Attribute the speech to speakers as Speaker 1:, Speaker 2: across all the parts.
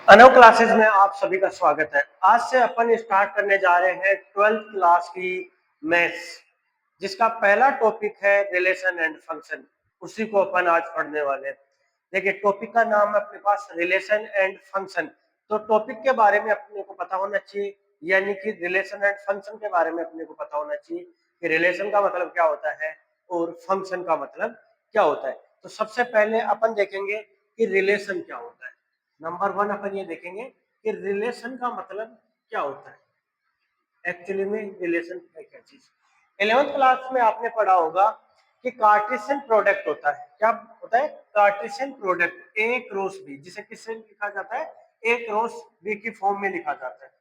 Speaker 1: Anav classes में आप सभी का स्वागत है। आज से अपन स्टार्ट करने जा रहे हैं 12th क्लास की मैथ्स, जिसका पहला टॉपिक है रिलेशन एंड फंक्शन। उसी को अपन आज पढ़ने वाले हैं। देखिए, टॉपिक का नाम है अपने पास रिलेशन एंड फंक्शन। तो टॉपिक के बारे में अपने को पता होना चाहिए, यानी कि रिलेशन एंड फंक्शन के बारे में अपने को पता होना चाहिए कि रिलेशन का मतलब क्या होता है और फंक्शन का मतलब क्या होता है। तो सबसे पहले अपन देखेंगे कि रिलेशन क्या होता है। नंबर वन अपन ये देखेंगे कि रिलेशन का मतलब क्या होता है। एक्चुअली में रिलेशन है क्या चीज। 11th क्लास में आपने पढ़ा होगा कि कार्टेशियन प्रोडक्ट होता है। क्या होता है? Cartesian product A cross B, जिसे किससे लिखा जाता है? ए क्रॉस बी की फॉर्म में लिखा जाता है,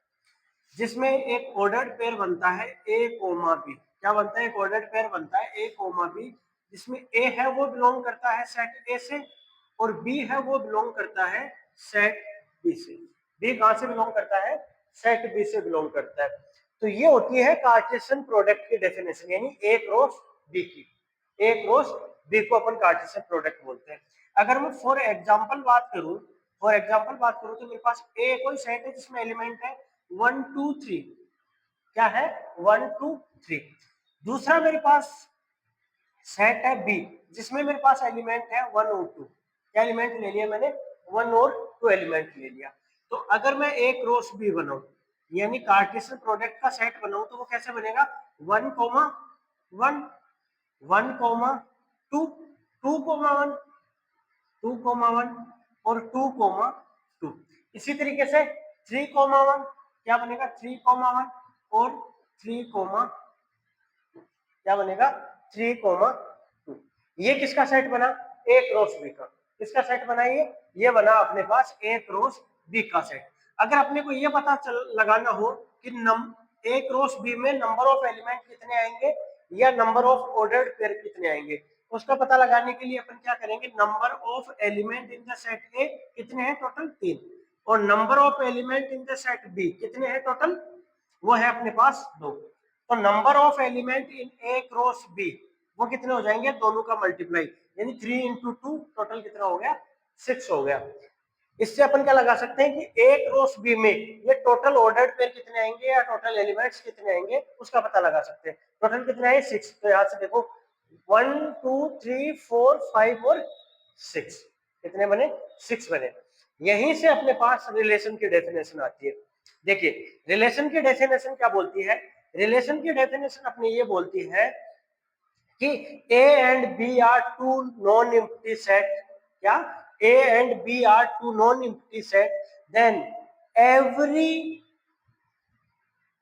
Speaker 1: जिसमें एक ऑर्डर्ड पेयर बनता है ए कोमा बी। क्या बनता है? एक ऑर्डर्ड पेयर बनता है ए कोमा बी, जिसमें ए है वो बिलोंग करता है सेट ए से और बी है वो बिलोंग करता है सेट बी से। बी कहां से बिलोंग करता है? सेट बी से बिलोंग करता है। तो ये होती है कार्टेशियन प्रोडक्ट की डेफिनेशन, यानी ए क्रॉस बी की। ए क्रॉस बी को अपन कार्टेशियन प्रोडक्ट बोलते हैं। अगर मैं फॉर एग्जांपल बात करूं तो मेरे पास ए कोई सेट है जिसमें एलिमेंट है 1 2 3। क्या है? 1 2 3। दूसरा मेरे पास सेट है बी, जिसमें मेरे पास एलिमेंट है 1 और 2। क्या एलिमेंट ले लिया मैंने? 1 और 2 एलिमेंट ले लिया। तो अगर मैं ए क्रॉस बी बनाऊं, यानी कार्टेशियन प्रोडक्ट का सेट बनाऊं, तो वो कैसे बनेगा? 1 कोमा 1, 1 कोमा 2, 2 कोमा 1, 2 कोमा 1 और 2 कोमा 2। इसी तरीके से 3 कोमा 1 क्या बनेगा? 3 कोमा 1 और 3 कोमा क्या बनेगा? 3 कोमा 2। ये किसका सेट बना? ए क्रॉस बी का। किसका सेट बना? ये बना अपने पास ए क्रॉस बी का सेट। अगर अपने को ये पता लगाना हो कि ए क्रॉस बी में नंबर ऑफ एलिमेंट कितने आएंगे या नंबर ऑफ ऑर्डर्ड पेयर कितने आएंगे, उसका पता लगाने के लिए अपन क्या करेंगे? Number of element in the set A कितने हैं? टोटल 3। और number of element in the set B कितने हैं टोटल? वो है अपने पास 2। तो number of element in A cross B वो कितने हो जाएंगे? दोनों का मल्टीप्लाई, यानी 3 इंटू 2 टोटल कितना हो गया? 6 हो गया। इससे अपन क्या लगा सकते हैं कि ए क्रॉस बी में ये टोटल ऑर्डर्ड पेयर कितने आएंगे या टोटल एलिमेंट्स कितने आएंगे, उसका पता लगा सकते हैं। टोटल कितने आए? 6। तो यहां से देखो 1 2 3 4 5 और 6 कितने बने? 6 बने। यहीं से अपने पास रिलेशन की डेफिनेशन आती है। देखिए, रिलेशन की डेफिनेशन क्या बोलती है? रिलेशन की डेफिनेशन अपनी ये बोलती है कि A and B are two non empty set. क्या? A and B are two non empty set, then every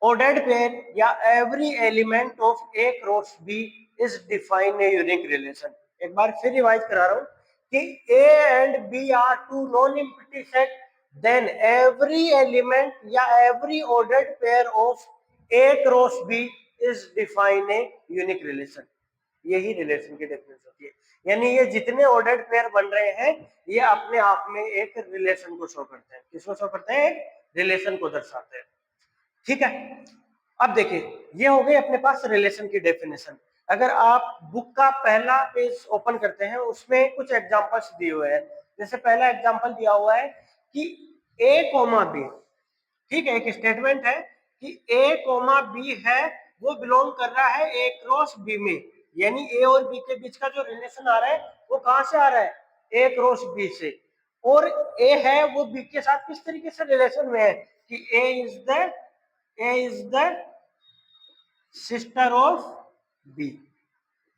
Speaker 1: ordered pair या every element of A cross B is define a unique relation। एक बार फिर revise करा रहा हूं कि A and B are two non-empty set, then every element या every ordered pair of A cross B is define a unique relation। यही relation की definition होती है, यानी ये जितने ऑर्डर्ड पेयर बन रहे हैं ये अपने आप में एक रिलेशन को शो करते हैं। किसको शो करते हैं? रिलेशन को दर्शाते हैं। ठीक है। अब देखिए, ये हो गई अपने पास रिलेशन की डेफिनेशन। अगर आप बुक का पहला पेज ओपन करते हैं, उसमें कुछ एग्जांपल्स दिए हुए हैं। जैसे पहला एग्जांपल दिया हुआ है कि ए कोमा बी। ठीक है, एक स्टेटमेंट है कि ए कोमा बी है वो बिलोंग कर रहा है ए क्रॉस बी में, यानी ए और बी के बीच का जो रिलेशन आ रहा है वो कहां से आ रहा है? ए क्रॉस बी से। और ए है वो बी के साथ किस तरीके से रिलेशन में है कि A is the sister of B.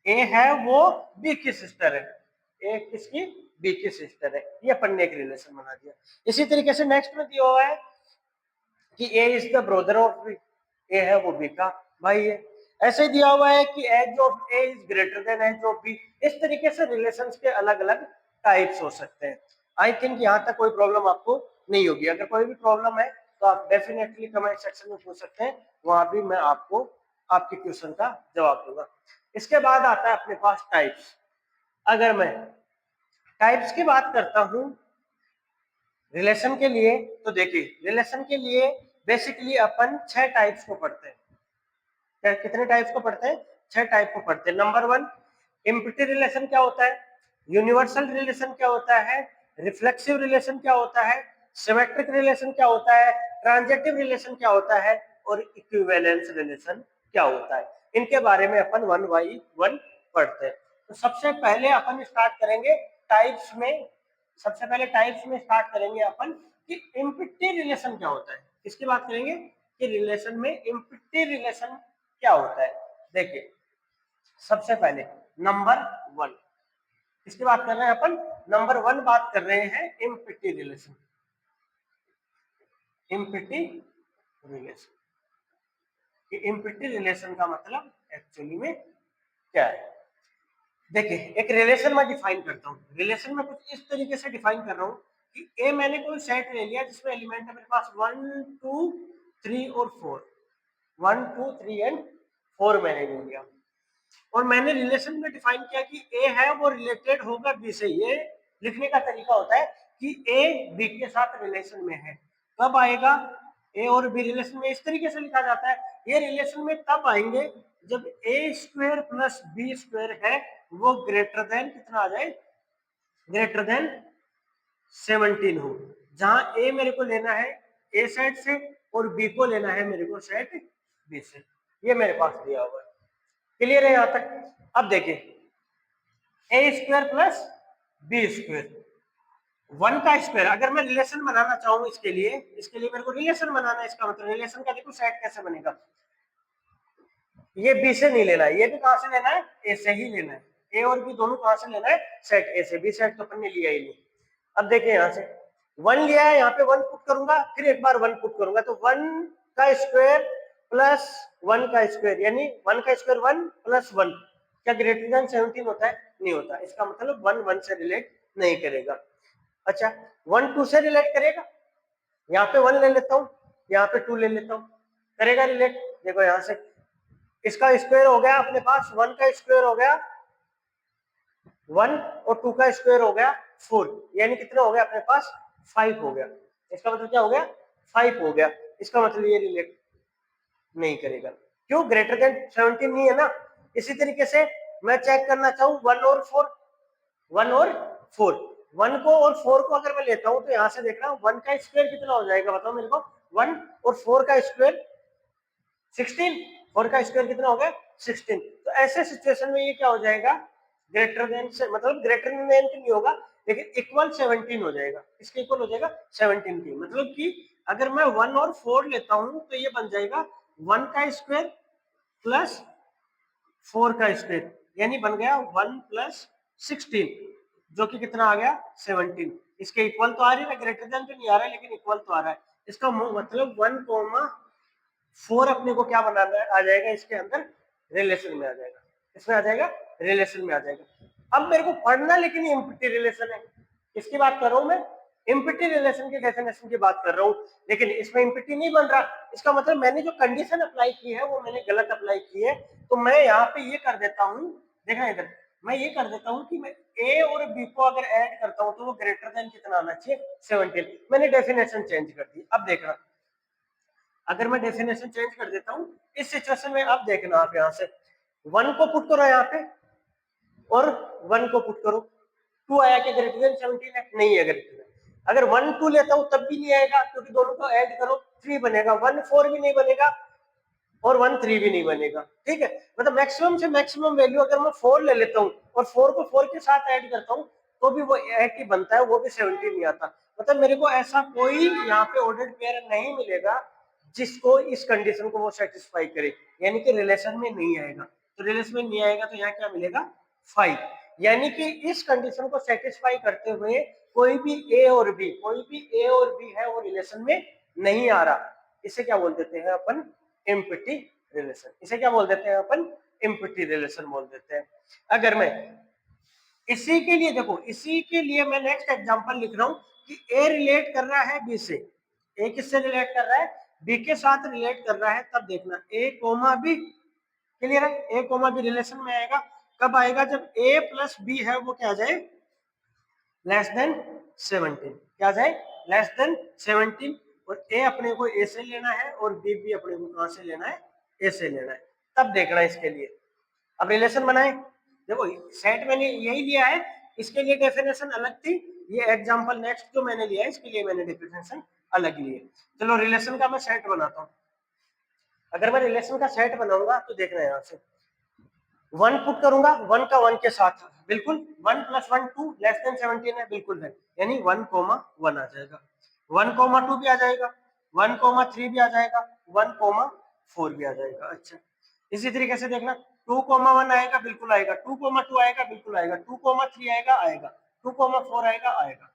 Speaker 1: A है वो बी की सिस्टर है। ए किसकी? बी की सिस्टर है। ये अपन ने एक रिलेशन बना दिया। इसी तरीके से नेक्स्ट में दिया हुआ है कि A is the brother of B. A है वो बी का भाई है। ऐसे दिया हुआ है कि age of A is greater than age of B. इस तरीके से रिलेशंस के अलग अलग टाइप्स हो सकते हैं। आई थिंक यहाँ तक कोई प्रॉब्लम आपको नहीं होगी। अगर कोई भी प्रॉब्लम है तो आप डेफिनेटली कमेंट सेक्शन में पूछ सकते हैं, वहां भी मैं आपको आपके क्वेश्चन का जवाब दूंगा। इसके बाद आता है अपने पास टाइप्स। अगर मैं टाइप्स की बात करता हूं रिलेशन के लिए, तो देखिए रिलेशन के लिए बेसिकली अपन 6 टाइप्स को पढ़ते हैं। कितने टाइप्स को पढ़ते हैं? 6 टाइप को पढ़ते हैं। नंबर 1, एम्प्टी रिलेशन क्या होता है? यूनिवर्सल रिलेशन क्या होता है? रिफ्लेक्सिव रिलेशन क्या होता है? सिमेट्रिक रिलेशन क्या होता है, ट्रांजिटिव रिलेशन क्या होता है, और इक्विवेलेंस रिलेशन क्या होता है, इनके बारे में अपन वन बाई वन पढ़ते हैं। तो सबसे पहले अपन स्टार्ट करेंगे टाइप्स में, सबसे पहले टाइप्स में स्टार्ट करेंगे अपन कि इम्पिट्टी रिलेशन क्या होता है। किसकी बात करेंगे कि रिलेशन में इम्पिट्टी रिलेशन क्या होता है। देखिए सबसे पहले नंबर वन, किसकी बात कर रहे हैं अपन, नंबर वन बात कर रहे हैं इम्पिट्टी रिलेशन। इम्पिट्टी रिलेशन, कि इम्पिट्टी रिलेशन का मतलब एक्चुअली में क्या है। देखिए एक रिलेशन मैं डिफाइन करता हूँ, रिलेशन में कुछ इस तरीके से डिफाइन कर रहा हूँ कि ए मैंने कोई सेट ले लिया जिसमें एलिमेंट है मेरे पास 1 2 3 और 4, 1 2 3 एंड 4 मैंने ले लिया, और मैंने रिलेशन में डिफाइन किया कि ए है वो रिलेटेड होगा बी से। ये लिखने का तरीका होता है कि ए बी के साथ रिलेशन में है। कब आएगा ए और बी रिलेशन में, इस तरीके से लिखा जाता है। ये रिलेशन में तब आएंगे जब ए स्क्वायर प्लस बी स्क्वायर है वो ग्रेटर देन कितना आ जाए, ग्रेटर देन 17 हो, जहां ए मेरे को लेना है ए सेट से और बी को लेना है मेरे को सेट बी से। ये मेरे पास दिया हुआ है, क्लियर है यहां तक। अब देखिए A square plus B square, one का स्क्वायर, अगर मैं रिलेशन बनाना चाहूँ इसके लिए मेरे को रिलेशन बनाना है। इसका मतलब रिलेशन का देखो सेट कैसे बनेगा, ये बी से नहीं लेना है, ये भी कहां से लेना है, ए से ही लेना है। ए और बी दोनों कहां से लेना है, सेट ए से। बी सेट तो अपन ने लिया ही नहीं। अब देखिए यहां से वन लिया है, यहाँ पे वन पुट करूंगा, फिर एक बार वन पुट करूंगा, तो वन का स्क्वायर प्लस वन का स्क्वायर, यानी वन का स्क्वायर वन प्लस वन, क्या ग्रेटर देन 17 होता है, नहीं होता। इसका मतलब वन वन से रिलेट नहीं करेगा। अच्छा वन टू से रिलेट करेगा, यहाँ पे वन ले लेता हूँ, यहाँ पे टू ले लेता हूँ, करेगा रिलेट। देखो यहाँ से इसका स्क्वायर हो गया अपने पास, वन का स्क्वायर हो गया वन और टू का स्क्वायर हो गया 4, यानी कितना हो गया अपने पास 5 हो गया। इसका मतलब क्या हो गया, 5 हो गया। इसका मतलब ये रिलेट नहीं करेगा, क्यों, ग्रेटर देन 17 नहीं है ना। इसी तरीके से मैं चेक करना चाहूँ वन और फोर, वन और फोर, वन को और फोर को अगर मैं लेता हूं तो यहां से देख रहा हूं वन का स्क्वायर कितना हो जाएगा, बताओ मेरे को। वन और फोर का स्क्वायर 16, फोर का स्क्वायर कितना हो गया 16। तो ऐसे सिचुएशन में ये क्या हो जाएगा, ग्रेटर देन से मतलब ग्रेटर देन नहीं होगा लेकिन इक्वल 17 हो जाएगा। इसके इक्वल हो जाएगा 17 की, मतलब कि अगर मैं वन और फोर लेता हूं तो ये बन जाएगा वन का स्क्वायर प्लस फोर का स्क्वायर, यानी बन गया वन प्लस 16, जो कि कितना आ गया 17। इसके इक्वल तो आ रही है ना, ग्रेटर देन तो नहीं आ रहा है लेकिन इक्वल तो आ रहा है। इसका मतलब 1,4 अपने को क्या बनाना है, आ जाएगा इसके अंदर रिलेशन में आ जाएगा, इसमें आ जाएगा रिलेशन में आ जाएगा। अब मेरे को पढ़ना लेकिन इम्पिटी रिलेशन है, किसकी बात कर रहा हूं मैं, इम्पिटी रिलेशन की डेफिनेशन की बात कर रहा हूं, लेकिन इसमें इम्पिटी नहीं बन रहा। इसका मतलब मैंने जो कंडीशन अप्लाई की है वो मैंने गलत अप्लाई की है। तो मैं यहाँ पे ये कर देता हूँ, देखना इधर, मैं ये कर देता हूँ कि मैं ए और बी को अगर ऐड करता हूँ तो वो ग्रेटर देन कितना आना चाहिए 17। मैंने डेफिनेशन चेंज कर दी। अब देखना अगर मैं डेफिनेशन चेंज कर देता हूँ इस सिचुएशन में, अब देखना आप यहाँ से वन को पुट करो यहाँ पे और वन को पुट करो, टू आया क्या ग्रेटर देन 17 है, नहीं है ग्रेटर। अगर वन टू लेता हूं तब भी नहीं आएगा क्योंकि दोनों को ऐड करो 3 बनेगा, वन फोर भी नहीं बनेगा और वन थ्री भी नहीं बनेगा। ठीक है, मतलब मैक्सिमम से मैक्सिमम वैल्यू अगर मैं 4 ले लेता हूँ और 4 को 4 के साथ ऐड करता हूँ तो भी वो 8 ही बनता है, वो भी 17 नहीं आता। मतलब मेरे को ऐसा कोई यहाँ पे ऑर्डर्ड पेयर नहीं मिलेगा जिसको इस कंडीशन को वो सेटिस्फाई करे, यानी कि रिलेशन में नहीं आएगा। तो रिलेशन में नहीं आएगा तो यहाँ क्या मिलेगा 5, यानी कि इस कंडीशन को सेटिस्फाई करते हुए कोई भी ए और बी, कोई भी ए और बी है वो रिलेशन में नहीं आ रहा। इसे क्या बोल देते हैं अपन, इम्पिटी रिलेशन। इसे क्या बोल देते हैं अपन, इम्पिटी रिलेशन बोल देते हैं। अगर मैं इसी के लिए देखो, इसी के लिए मैं नेक्स्ट एग्जांपल लिख रहा हूं कि ए रिलेट कर रहा है बी से, ए किससे रिलेट कर रहा है, बी के साथ रिलेट कर रहा है। तब देखना ए कोमा बी, क्लियर है, ए कोमा बी रिलेशन में आएगा। कब आएगा, जब ए प्लस बी है वो क्या जाए लेस देन 17, क्या जाए लेस देन 17। और ए अपने को ए से लेना है और बी भी अपने को कहां से लेना है, ए से लेना है। तब देखना इसके लिए, अब रिलेशन बनाए, देखो सेट मैंने यही लिया है, इसके लिए डेफिनेशन अलग थी, ये एग्जांपल नेक्स्ट जो मैंने लिया है इसके लिए मैंने डेफिनेशन अलग ली है। चलो रिलेशन का मैं सेट बनाता हूँ। अगर मैं रिलेशन का सेट बनाऊंगा तो देखना यहाँ से 1 पुट करूंगा, 1 का 1 के साथ बिल्कुल 1 + 1 2 < 17 है, बिल्कुल है, यानी 1, 1 आ जाएगा, 1, 2 भी आ जाएगा, 1, 3 भी आ जाएगा, 1, 4 भी आ जाएगा। अच्छा, इसी तरीके से देखना 2, 1 आएगा, बिल्कुल आएगा, 2, 2 आएगा, बिल्कुल आएगा, 2, 3 आएगा, आएगा, 2, 4 आएगा, आएगा।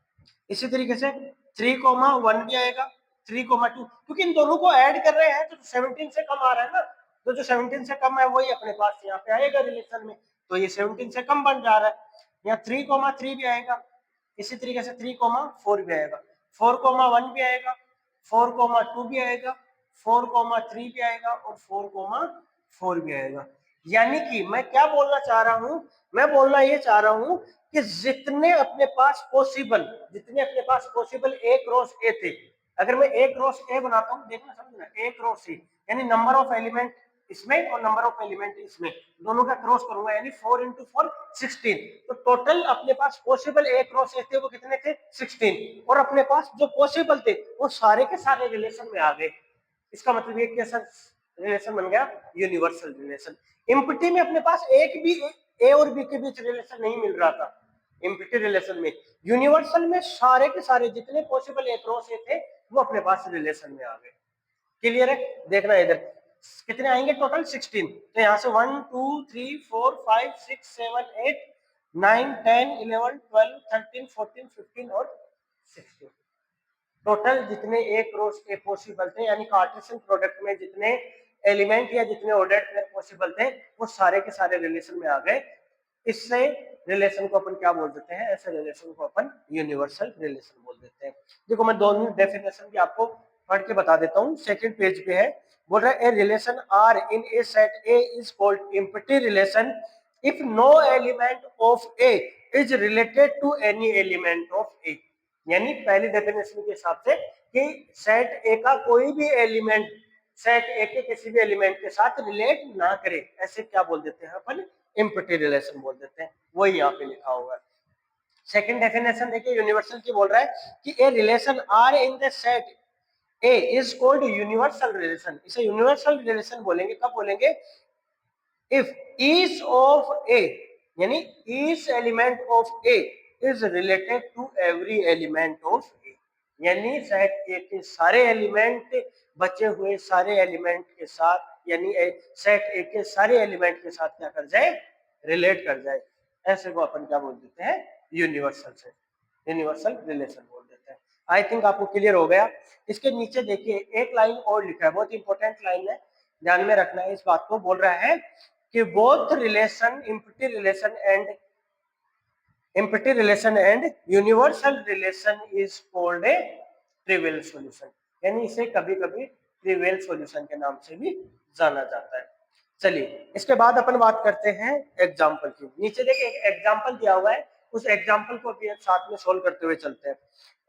Speaker 1: इसी तरीके से 3, 1 भी आएगा, 3, 2, क्योंकि इन दोनों को ऐड कर रहे हैं तो 17 से कम आ रहा है ना, तो जो 17 से कम है वही अपने पास यहाँ पे आएगा रिलेशन में, तो ये 17 से कम बन जा रहा है। यहाँ 3, 3 भी आएगा, इसी तरीके से 3, 4 भी आएगा, 4, 1 भी आएगा, 4, 2 भी आएगा, 4, 3 भी आएगा और 4, 4 भी आएगा। यानी कि मैं क्या बोलना चाह रहा हूं, मैं बोलना ये चाह रहा हूं कि जितने अपने पास पॉसिबल ए क्रॉस ए थे, अगर मैं ए क्रॉस ए बनाता हूं, देखना समझना, ए क्रॉस ए यानी नंबर ऑफ एलिमेंट इसमें और नंबर ऑफ एलिमेंट इसमें, दोनों का क्रॉस करूंगा, यानी 4 × 4 16, तो टोटल अपने पास पॉसिबल ए क्रॉस ए थे वो कितने थे 16, और अपने पास जो पॉसिबल थे वो सारे के सारे रिलेशन में आ गए। इसका मतलब ये कैसा रिलेशन बन गया, यूनिवर्सल रिलेशन। एम्प्टी में अपने पास एक भी ए और बी के बीच रिलेशन नहीं मिल रहा था एम्प्टी रिलेशन में, यूनिवर्सल में सारे के सारे जितने पॉसिबल ए क्रॉस ए थे वो अपने पास रिलेशन में आ गए। क्लियर है, देखना इधर कितने आएंगे टोटल 16, तो यहाँ से 1 2 3 4 5 6 7 8 9 10 11 12 13 14 15 और 16, टोटल जितने ए क्रॉस ए पॉसिबल थे, यानी कार्टेशियन प्रोडक्ट में जितने एलिमेंट या जितने ऑर्डर्ड पेयर पॉसिबल थे वो सारे के सारे रिलेशन में आ गए। इससे रिलेशन को अपन क्या बोल देते हैं, ऐसे रिलेशन को अपन यूनिवर्सल रिलेशन बोल देते हैं। देखो मैं दोनों डेफिनेशन भी आपको पढ़ के बता देता हूँ, सेकंड पेज पे है, बोल रहा है a relation R in a set A is called empty relation if no element of A is related to any element of A. यानी पहली डेफिनेशन के हिसाब से कि सेट ए का कोई भी एलिमेंट सेट ए के किसी भी एलिमेंट के साथ रिलेट ना करे, ऐसे क्या बोल देते हैं अपन, एम्प्टी रिलेशन बोल देते हैं, वही यहाँ पे लिखा हुआ है। सेकंड डेफिनेशन देखिए यूनिवर्सल की बोल रहा है कि a relation R in the set A is called universal relation. इसे यूनिवर्सल रिलेशन बोलेंगे, कब बोलेंगे, इफ ईच ऑफ ए यानी each element of A is related to every element of A, यानी सेट ए के सारे एलिमेंट बचे हुए सारे एलिमेंट के साथ, यानी सेट ए के सारे एलिमेंट के साथ क्या कर जाए, रिलेट कर जाए, ऐसे को अपन क्या बोल देते हैं, यूनिवर्सल से यूनिवर्सल रिलेशन बोल देते हैं। आई थिंक आपको क्लियर हो गया। इसके नीचे देखिए एक लाइन और लिखा है, बहुत इंपॉर्टेंट लाइन है, ध्यान में रखना है इस बात को। बोल रहा है कि both relation empty relation and universal relation is called a trivial solution, यानी इसे कभी कभी ट्रिवियल सॉल्यूशन के नाम से भी जाना जाता है। चलिए इसके बाद अपन बात करते हैं एग्जाम्पल की। नीचे देखिए एक एग्जाम्पल दिया हुआ है, उस एग्जाम्पल को भी साथ में सोल्व करते हुए चलते हैं।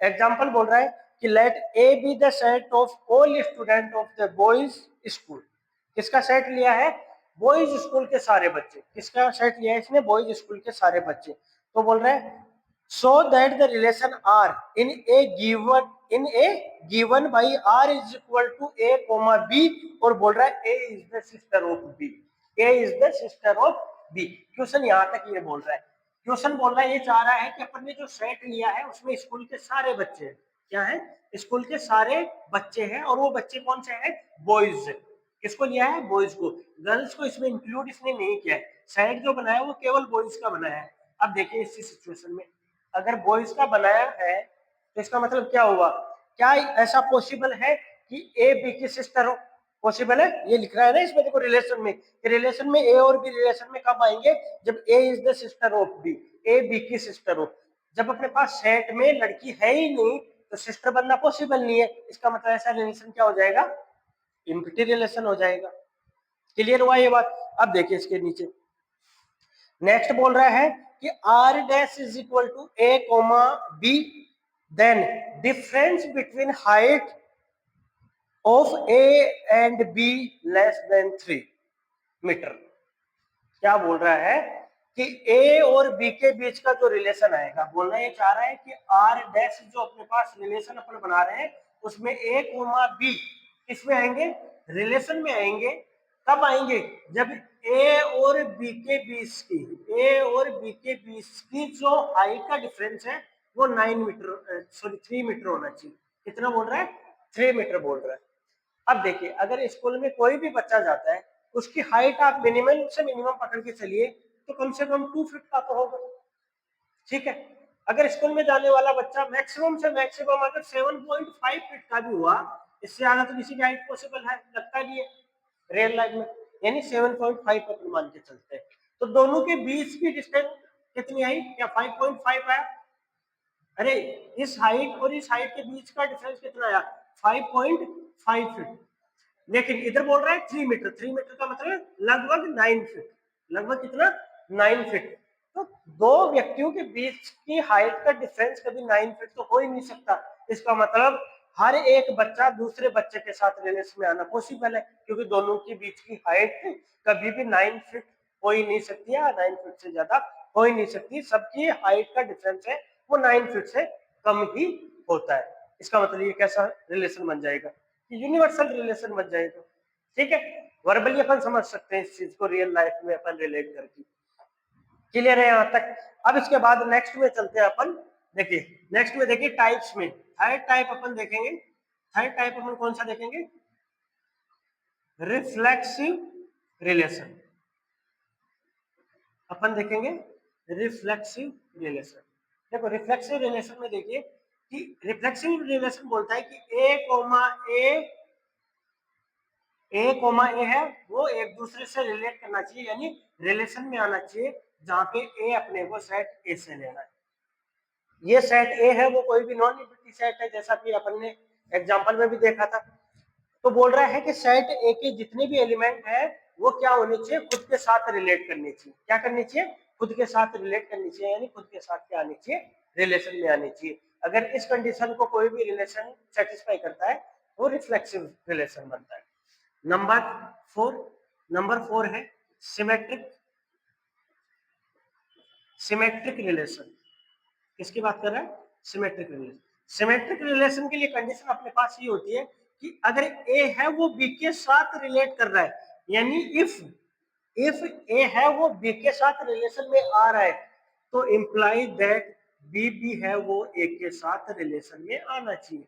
Speaker 1: एग्जाम्पल बोल रहा है कि let A be the set of all student of the boys school. किसका सेट लिया है, बॉयज स्कूल के सारे बच्चे, किसका सेट लिया है इसने, बॉयज स्कूल के सारे बच्चे। तो बोल रहे हैं so that the relation r in a given by r is equal to a comma b, और बोल रहा है a is the sister of b, a is the sister of b। Question यहाँ तक ये बोल रहा है, क्वेश्चन बोल रहा है, ये चाह रहा है कि अपन ने जो सेट लिया है उसमें स्कूल के सारे बच्चे हैं, क्या है, स्कूल के सारे बच्चे हैं, और वो बच्चे कौन से हैं, बॉयज। किसको लिया है, बॉयज को, गर्ल्स को इसमें इंक्लूड इसने नहीं किया है, सेट जो बनाया वो केवल बॉयज का बनाया है। अब देखिए इसी सिचुएशन में अगर बॉयज का बनाया है तो इसका मतलब क्या हुआ, क्या ऐसा पॉसिबल है कि ए बी की सिस्टर हो, पॉसिबल है, ये लिख रहा है ना इसमें, देखो रिलेशन में ए और बी रिलेशन में कब आएंगे, जब A is the sister of B, A B की सिस्टर हो। जब अपने पास सेट में लड़की है ही नहीं तो सिस्टर बनना पॉसिबल नहीं है, इसका मतलब ऐसा रिलेशन क्या हो जाएगा, एम्प्टी रिलेशन हो जाएगा। क्लियर हुआ ये बात। अब देखिए इसके नीचे नेक्स्ट बोल रहा है कि r dash is equal to a comma b, then difference between height of a and b less than 3 metre. क्या बोल रहा है कि ए और बी के बीच का जो रिलेशन आएगा, बोलना ये चाह रहा है कि आर डैश जो अपने पास रिलेशन अपन बना रहे हैं उसमें ए कोमा बी किसमें आएंगे, रिलेशन में आएंगे। कब आएंगे, जब ए और बी के बीच की, ए और बी के बीच की जो हाइट का डिफरेंस है वो 9 मीटर सॉरी 3 मीटर होना चाहिए। कितना बोल रहा है, 3 मीटर बोल रहा है। अब देखिए, अगर स्कूल में कोई भी बच्चा जाता है उसकी हाइट आप मिनिमम से मिनिमम पकड़ के चलिए तो कम से कम 2 फीट का तो होगा, ठीक है। अगर स्कूल में जाने वाला बच्चा मैक्सिमम से मैक्सिमम अगर 7.5 फीट का भी हुआ, इससे ज्यादा तो किसी की हाइट पॉसिबल है, लगता नहीं है रियल लाइफ में, यानी 7.5 अपन मान के चलते हैं। तो दोनों के बीच की डिस्टेंस कितनी आई, क्या 5.5 आया? अरे इस हाइट और इस हाइट के बीच का डिफरेंस कितना आया, 5.5 फीट। लेकिन इधर बोल रहा है 3 मीटर, 3 मीटर का मतलब लगभग 9 फीट, लगभग कितना, 9 फीट। तो दो व्यक्तियों के बीच की हाइट का डिफरेंस कभी 9 फीट तो हो ही नहीं सकता। इसका मतलब हर एक बच्चा दूसरे बच्चे के साथ रिलेशन में आना पॉसिबल है, क्योंकि दोनों के बीच की हाइट कभी भी 9 फीट हो ही नहीं सकती है, 9 फीट से ज्यादा हो ही नहीं सकती। सबकी हाइट का डिफरेंस है वो 9 फीट से कम ही होता है। इसका मतलब ये कैसा रिलेशन बन जाएगा, यूनिवर्सल रिलेशन बन जाएगा, ठीक है। वर्बली अपन समझ सकते हैं इस चीज को, रियल लाइफ में अपन रिलेट करके। क्लियर है यहां तक? अब इसके बाद नेक्स्ट में चलते हैं अपन। देखिए नेक्स्ट में देखिए टाइप्स में थर्ड टाइप अपन देखेंगे। थर्ड टाइप अपन कौन सा देखेंगे, रिफ्लेक्सिव रिलेशन। अपन देखेंगे रिफ्लेक्सिव रिलेशन। देखो रिफ्लेक्सिव रिलेशन में देखिए कि रिफ्लेक्सिव रिलेशन बोलता है कि ए कोमा ए है वो एक दूसरे से रिलेट करना चाहिए, यानी रिलेशन में आना चाहिए, जहां पे ए अपने को सेट ए से लेना है। ये सेट ए है वो कोई भी नॉन यूनिटी सेट है, जैसा कि अपन ने एग्जांपल में भी देखा था। तो बोल रहा है कि सेट ए के जितने भी एलिमेंट है वो क्या होने चाहिए, खुद के साथ रिलेट करनी चाहिए। क्या करनी चाहिए, खुद के साथ रिलेट करनी चाहिए, यानी खुद के साथ क्या आनी चाहिए, रिलेशन में आनी चाहिए। अगर इस कंडीशन को कोई भी रिलेशन सेटिस्फाई करता है वो रिफ्लेक्सिव रिलेशन बनता है। नंबर 4, नंबर 4 है सिमेट्रिक, सिमेट्रिक रिलेशन। किसकी बात कर रहा है, सिमेट्रिक रिलेशन। सिमेट्रिक रिलेशन के लिए कंडीशन अपने पास ये होती है कि अगर ए है वो बी के साथ रिलेट कर रहा है, यानी इफ ए है वो बी के साथ रिलेशन में आ रहा है, तो इंप्लाई दैट बी भी है वो ए के साथ रिलेशन में आना चाहिए।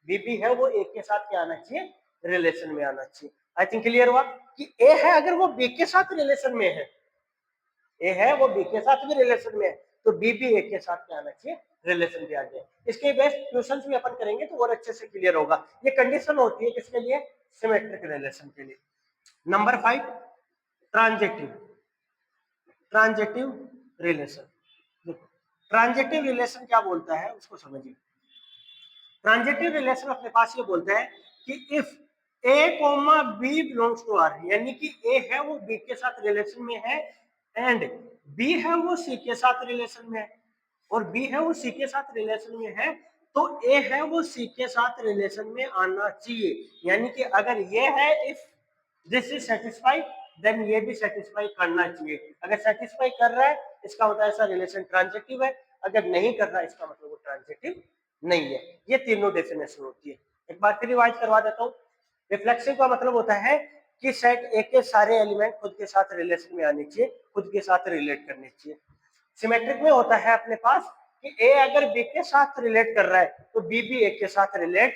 Speaker 1: बी भी है वो ए के साथ क्या आना चाहिए, रिलेशन में आना चाहिए। आई थिंक क्लियर हुआ कि ए है अगर वो बी के साथ रिलेशन में है, ए है वो बी के साथ भी रिलेशन में है, तो बी भी ए के साथ क्या आना चाहिए, रिलेशन भी आ जाए। इसके बेस्ट क्वेश्चंस भी अपन करेंगे तो और अच्छे से क्लियर होगा। ये कंडीशन होती है किसके लिए, सिमेट्रिक रिलेशन के लिए। Number 5 transitive, transitive relation. देखो ट्रांजेक्टिव रिलेशन क्या बोलता है उसको समझिए। ट्रांजेक्टिव रिलेशन अपने पास ये बोलता है कि if A comma B belongs to R, यानी कि ए है वो बी के साथ रिलेशन में है एंड बी है वो सी के साथ रिलेशन में है, और बी है वो सी के साथ रिलेशन में है, तो ए है वो सी के साथ रिलेशन में आना चाहिए। यानी कि अगर ये है if this is satisfied then ये भी सेटिस्फाई करना चाहिए। अगर सेटिस्फाई कर रहा है इसका मतलब ऐसा रिलेशन ट्रांजेक्टिव है, अगर नहीं कर रहा है इसका मतलब वो ट्रांजेक्टिव नहीं है। ये तीनों डेफिनेशन होती है। एक बार फिर रिवाइज करवा देता हूँ। रिफ्लेक्सिव का मतलब होता है कि सेट ए के सारे एलिमेंट खुद के साथ रिलेशन में आने चाहिए, खुद के साथ रिलेट करने चाहिए। सिमेट्रिक में होता है अपने पास कि ए अगर बी के साथ रिलेट कर रहा है तो बी भी ए के साथ रिलेट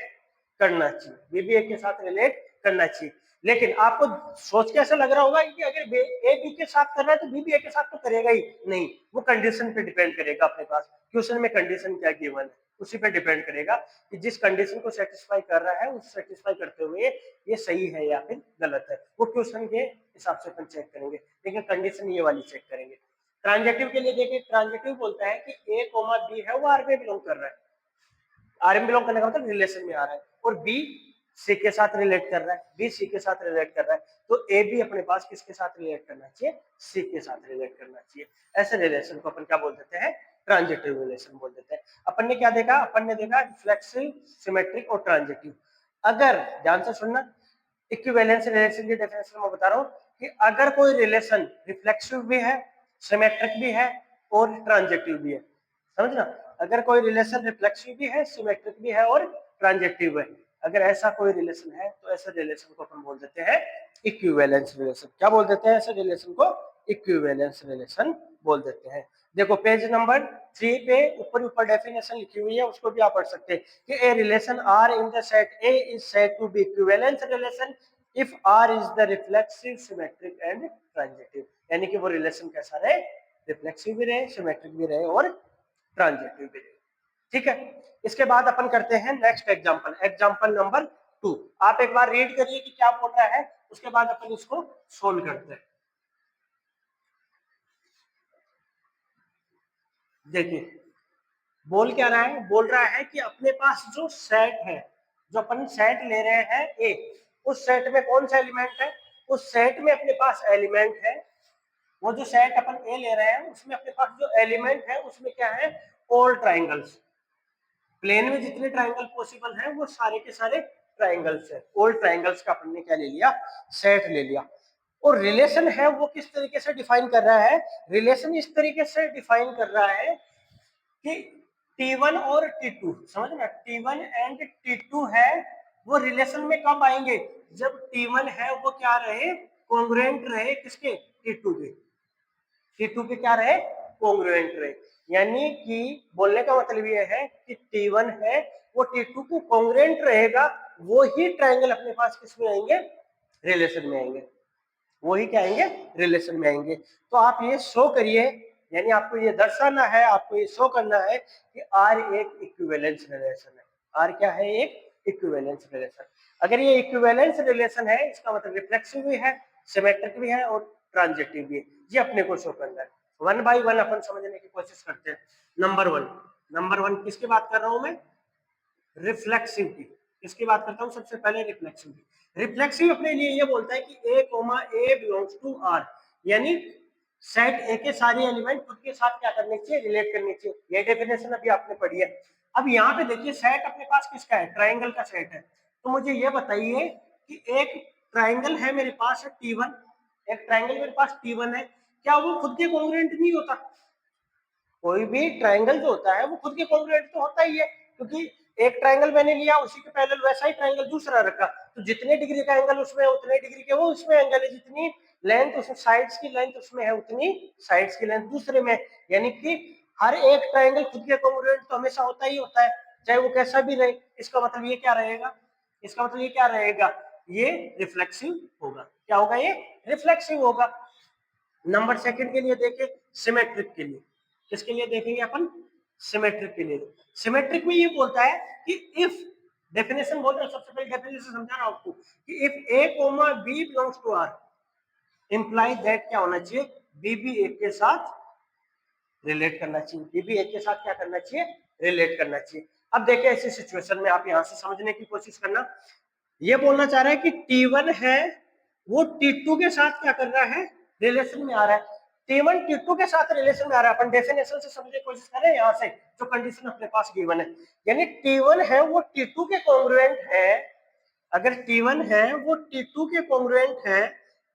Speaker 1: करना चाहिए, बी भी ए के साथ रिलेट करना चाहिए। लेकिन आपको सोच के ऐसा लग रहा होगा कि अगर ए बी के साथ कर रहा है तो बी भी ए के साथ तो करेगा ही नहीं, वो कंडीशन पे डिपेंड करेगा। अपने पास क्वेश्चन में कंडीशन क्या गिवन है उसी पे डिपेंड करेगा कि जिस कंडीशन को सेटिस्फाई कर रहा है उस सेटिस्फाई करते हुए ये सही है या फिर गलत है, वो क्वेश्चन के हिसाब से अपन चेक करेंगे, लेकिन कंडीशन ये वाली चेक करेंगे। ट्रांजेक्टिव के लिए देखिए, ट्रांजेक्टिव बोलता है कि ए कोमा बी है वो आर में बिलोंग कर रहा है, आर में बिलोंग करने का मतलब रिलेशन में आ रहा है, और बी सी के साथ रिलेट कर रहा है, बी सी के साथ रिलेट कर रहा है, तो ए भी अपने पास किसके साथ रिलेट करना चाहिए, सी के साथ रिलेट करना चाहिए। ऐसे रिलेशन को अपन क्या बोल देते हैं, ट्रांजेक्टिव रिलेशन बोल देते हैं। अपन ने क्या देखा, अपन ने देखा रिफ्लेक्सिव, सिमेट्रिक और ट्रांजेक्टिव। अगर ध्यान से सुनना, इक्विवेलेंस रिलेशन की डेफिनेशन में बता रहा हूं कि अगर कोई रिलेशन रिफ्लेक्सिव भी है सिमेट्रिक भी है और ट्रांजेक्टिव भी है। समझना, अगर कोई रिलेशन रिफ्लेक्सिव भी है, सिमेट्रिक भी है और ट्रांजेक्टिव है, अगर ऐसा कोई रिलेशन है तो ऐसे रिलेशन को अपन बोल देते हैं इक्विवेलेंस रिलेशन। क्या बोल देते हैं ऐसे रिलेशन को? इक्विवेलेंस रिलेशन बोल देते हैं। देखो पेज नंबर 3 पे ऊपर डेफिनेशन लिखी हुई है, उसको भी आप पढ़ सकते हैं कि a relation R in the set A is said to be equivalence relation if R is the reflexive, symmetric and transitive. यानी कि वो रिलेशन कैसा रहे? रिफ्लेक्सिव भी रहे, सिमेट्रिक भी रहे और ट्रांजेक्टिव भी रहे। ठीक है, इसके बाद अपन करते हैं नेक्स्ट एग्जांपल, एग्जांपल नंबर 2। आप एक बार रीड करिए कि क्या बोल रहा है, उसके बाद अपन इसको सोल्व करते हैं। देखिए बोल क्या रहा है, बोल रहा है कि अपने पास जो सेट है, जो अपन सेट ले रहे हैं ए, उस सेट में कौन सा एलिमेंट है? उस सेट में अपने पास एलिमेंट है, वो जो सेट अपन ए ले रहे हैं उसमें अपने पास जो एलिमेंट है उसमें क्या है? All triangles. प्लेन में जितने ट्राइंगल पॉसिबल हैं वो सारे के सारे ट्राइंगल्स है। ऑल ट्राइंगल्स का अपन ने क्या ले लिया? सेट ले लिया। और रिलेशन है वो किस तरीके से डिफाइन कर रहा है? रिलेशन इस तरीके से डिफाइन कर रहा है कि T1 और T2, समझ ना, T1 एंड T2 है वो रिलेशन में कब आएंगे? जब T1 है वो क्या रहे? कॉन्ग्रुएंट रहे किसके? T2 के। T2 के क्या रहे? कॉन्ग्रुएंट रहे। यानी कि बोलने का मतलब ये है कि T1 है वो T2 को कॉन्ग्रुएंट रहेगा, वो ही ट्रायंगल अपने पास किस में आएंगे? रिलेशन में आएंगे। वो ही क्या आएंगे? रिलेशन में आएंगे। तो आप ये शो करिए, यानी आपको ये दर्शाना है, आपको ये शो करना है कि आर एक इक्विवेलेंस रिलेशन है। आर क्या है? एक इक्विवेलेंस रिलेशन। अगर ये इक्विवेलेंस रिलेशन है इसका मतलब रिफ्लेक्सिव भी है, सिमेट्रिक भी है और ट्रांजेक्टिव भी है। ये अपने को शो करना है। वन बाय वन अपन समझने की कोशिश करते हैं। नंबर वन किसकी बात कर रहा हूं मैं? रिफ्लेक्सिव की। किसकी बात करता हूं? सबसे पहले रिफ्लेक्सिव की। रिफ्लेक्सिव अपने लिए ये बोलता है कि A comma A belongs to R, यानी सेट ए के सारे एलिमेंट खुद के साथ क्या करने चाहिए? रिलेट करने चाहिए। ये डेफिनेशन अभी आपने पढ़ी है। अब यहाँ पे देखिए सेट अपने पास किसका है? ट्राइंगल का सेट है। तो मुझे ये बताइए कि एक ट्राइंगल है मेरे पास है T1, एक ट्राइंगल मेरे पास T1 है, क्या वो खुद के कॉन्ग्रुएंट नहीं होता? कोई भी ट्राइंगल जो होता है वो खुद के कॉन्ग्रुएंट तो होता ही है, क्योंकि एक ट्राइंगल मैंने लिया उसी के पैरेलल वैसा ही ट्राइंगल दूसरा रखा, तो जितने डिग्री का एंगल उसमें उतने डिग्री के वो उसमें एंगल है, जितनी लेंथ उसमें साइड्स की लेंथ उसमें है उतनी साइड्स की लेंथ दूसरे में। यानी कि हर एक ट्राइंगल खुद के कॉन्ग्रुएंट तो हमेशा होता ही होता है, चाहे वो कैसा भी रहे। इसका मतलब ये क्या रहेगा? इसका मतलब ये क्या रहेगा? ये रिफ्लेक्सिव होगा। क्या होगा? ये रिफ्लेक्सिव होगा। नंबर सेकंड के लिए देखें, सिमेट्रिक के लिए। किसके लिए देखेंगे अपन? सिमेट्रिक के लिए। सिमेट्रिक में ये बोलता है कि इफ, डेफिनेशन बोल रहा हूं, सबसे पहले डेफिनेशन समझा रहा हूं आपको कि if A comma B belongs to R, imply that क्या होना चाहिए? बी भी ए के साथ रिलेट करना चाहिए। बी भी ए के साथ क्या करना चाहिए? रिलेट करना चाहिए। अब देखिए ऐसी सिचुएशन में आप यहां से समझने की कोशिश करना, ये बोलना चाह रहा है कि T1 है वो T2 के साथ क्या कर रहा है? रिलेशन में आ रहा है। T1 T2 के साथ रिलेशन में आ रहा है। अपन डेफिनेशन से समझने की कोशिश कर रहे हैं, यहां से जो कंडीशन अपने पास गिवन है, यानी T1 है वो T2 के कॉन्ग्रुएंट है। अगर T1 है वो T2 के कॉन्ग्रुएंट है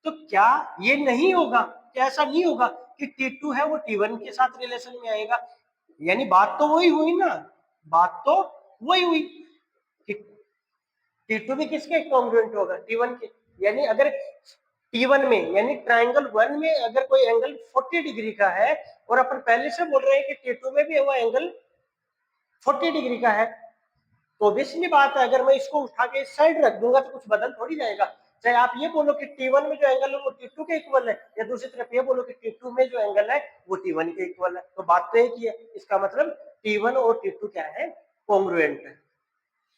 Speaker 1: तो क्या ये नहीं होगा? क्या ऐसा नहीं होगा कि T2 है वो T1 के साथ रिलेशन में आएगा? यानी बात तो वही हुई ना, बात तो वही हुई कि T2 भी किसके कॉन्ग्रुएंट होगा? T1 के। यानी अगर T1 में, यानी ट्राइंगल 1 में अगर कोई एंगल 40 डिग्री का है और अपन पहले से बोल रहे हैं कि T2 में भी वो एंगल 40 डिग्री का है, तो ऑब्वियसली बात है अगर मैं इसको उठा के इस साइड रख दूंगा तो कुछ बदल थोड़ी जाएगा। चाहे आप ये बोलो कि T1 में जो एंगल है वो T2 के इक्वल है, या दूसरी तरफ ये बोलो कि T2 में जो एंगल है वो T1 के इक्वल है, तो बात तो एक ही है। इसका मतलब T1 और T2 क्या है? कॉन्ग्रुएंट है।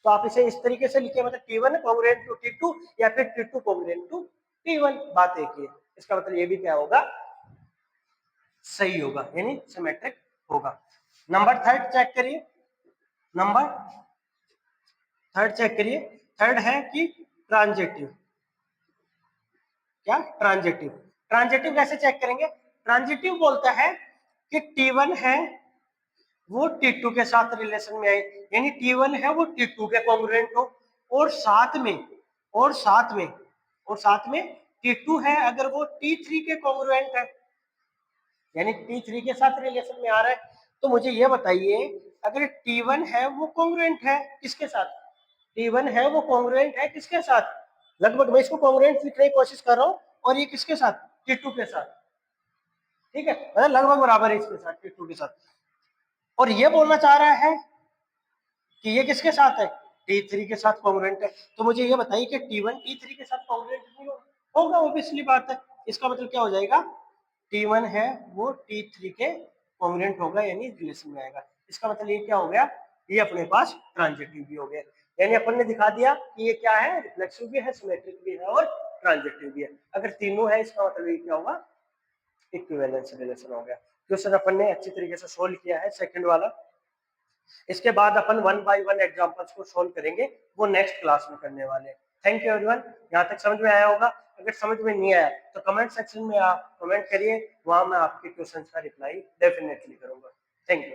Speaker 1: तो आप इसे इस तरीके से लिखिए, मतलब T1 कॉन्ग्रुएंट टू T2 या फिर T2 कॉन्ग्रुएंट टू T1, बात एक ही है। इसका मतलब ये भी क्या होगा? सही होगा, यानी सिमेट्रिक होगा। नंबर थर्ड चेक करिए। नंबर थर्ड चेक करिए। थर्ड है कि ट्रांजेक्टिव। क्या? ट्रांजेक्टिव। ट्रांजेक्टिव कैसे चेक करेंगे? ट्रांजेक्टिव बोलता है कि T1 है वो T2 के साथ रिलेशन में आए, यानी T1 है वो T2 के कॉन्ग्रुएंट हो, और साथ में और साथ में और साथ में T2 है अगर वो T3 के कॉन्ग्रुएंट है, यानी T3 के साथ रिलेशन में आ रहा है। तो मुझे ये बताइए, अगर T1 है वो कॉन्ग्रुएंट है किसके साथ? T1 है वो कॉन्ग्रुएंट है किसके साथ? लगभग मैं इसको कॉन्ग्रुएंट लिखने की कोशिश कर रहा हूँ, और ये किसके साथ? T2 के साथ। ठीक है, मतलब लगभग बराबर है इसके साथ, T2 के साथ। और ये बोलना चाह रहा है कि ये किसके साथ है? T3 के साथ कॉन्ग्रुएंट है। तो मुझे ये बताइए कि T1 T3 के साथ कॉन्ग्रुएंट नहीं होगा? ऑब्वियसली बात है। इसका मतलब क्या हो जाएगा? T1 है वो T3 के कॉन्ग्रुएंट होगा, यानी रिलेशन में आएगा। इसका मतलब ये क्या हो गया? ये अपने पास ट्रांजिटिव भी हो गया, यानी अपन ने दिखा दिया कि ये क्या है, रिफ्लेक्सिव भी है, सिमेट्रिक भी है और ट्रांजिटिव भी है। अगर तीनों है, इसका मतलब ये क्या होगा? इक्विवेलेंस रिलेशन हो गया। क्वेश्चन अपन ने अच्छी तरीके से सोल्व किया है, सेकंड वाला। इसके बाद अपन 1 बाय 1 एग्जांपल्स को सोल्व करेंगे, वो नेक्स्ट क्लास में करने वाले हैं। Thank you everyone. यहाँ तक समझ में आया होगा? अगर समझ में नहीं आया तो कमेंट सेक्शन में आप कमेंट करिए, वहां मैं आपके क्वेश्चंस का रिप्लाई डेफिनेटली करूंगा। Thank you.